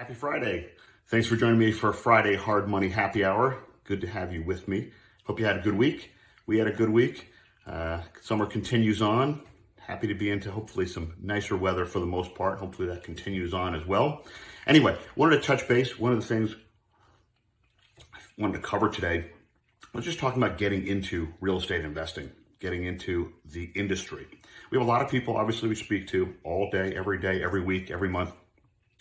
Happy Friday. Thanks for joining me for Friday Hard Money Happy Hour. Good to have you with me. Hope you had a good week. We had a good week. Summer continues on. Happy to be into hopefully some nicer weather for the most part. Hopefully that continues on as well. Anyway, wanted to touch base. One of the things I wanted to cover today was just talking about getting into real estate investing, getting into the industry. We have a lot of people, obviously, we speak to all day, every week, every month,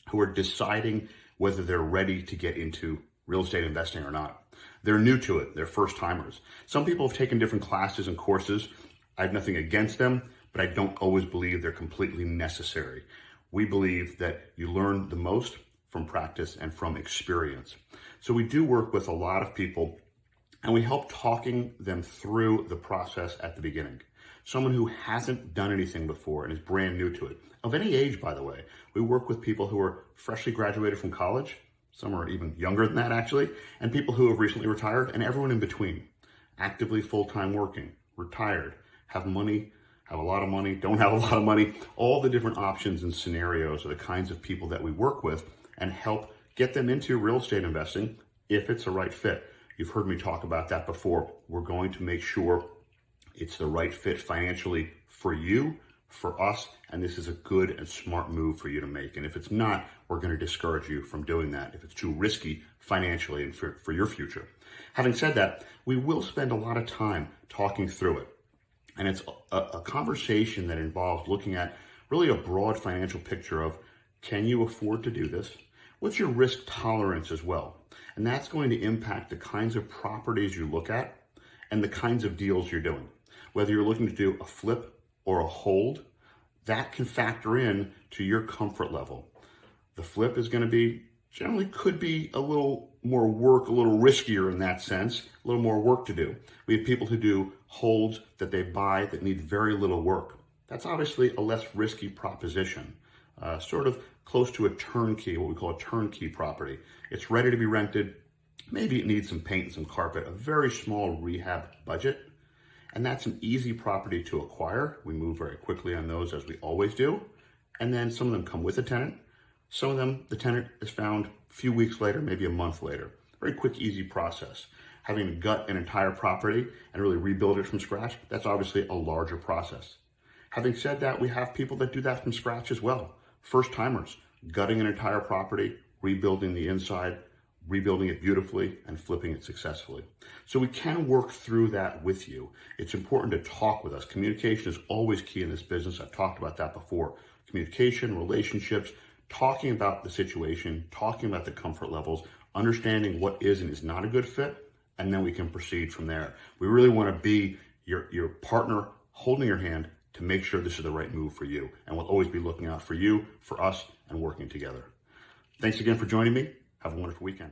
who are deciding whether they're ready to get into real estate investing or not. They're new to it. They're first timers. Some people have taken different classes and courses. I have nothing against them, but I don't always believe they're completely necessary. We believe that you learn the most from practice and from experience. So we do work with a lot of people, and we help talking them through the process at the beginning. Someone who hasn't done anything before and is brand new to it, of any age, by the way. We work with people who are freshly graduated from college, some are even younger than that actually, and people who have recently retired, and everyone in between. Actively full-time working, retired, have money, have a lot of money, don't have a lot of money. All the different options and scenarios are the kinds of people that we work with and help get them into real estate investing if it's the right fit. You've heard me talk about that before. We're going to make sure it's the right fit financially for you, for us, and this is a good and smart move for you to make. And if it's not, we're going to discourage you from doing that if it's too risky financially and for your future. Having said that, we will spend a lot of time talking through it. And it's a conversation that involves looking at really a broad financial picture of, can you afford to do this? What's your risk tolerance as well? And that's going to impact the kinds of properties you look at and the kinds of deals you're doing. Whether you're looking to do a flip or a hold, that can factor in to your comfort level. The flip is going to be, generally could be a little more work, a little riskier in that sense, a little more work to do. We have people who do holds that they buy that need very little work. That's obviously a less risky proposition, sort of close to a turnkey, what we call a turnkey property. It's ready to be rented. Maybe it needs some paint and some carpet, a very small rehab budget. And that's an easy property to acquire. We move very quickly on those, as we always do. And then some of them come with a tenant. Some of them, the tenant is found a few weeks later, maybe a month later. Very quick, easy process. Having to gut an entire property and really rebuild it from scratch, that's obviously a larger process. Having said that, we have people that do that from scratch as well. First timers, gutting an entire property, rebuilding the inside, rebuilding it beautifully, and flipping it successfully. So we can work through that with you. It's important to talk with us. Communication is always key in this business. I've talked about that before. Communication, relationships, talking about the situation, talking about the comfort levels, understanding what is and is not a good fit, and then we can proceed from there. We really want to be your partner, holding your hand to make sure this is the right move for you. And we'll always be looking out for you, for us, and working together. Thanks again for joining me. Have a wonderful weekend.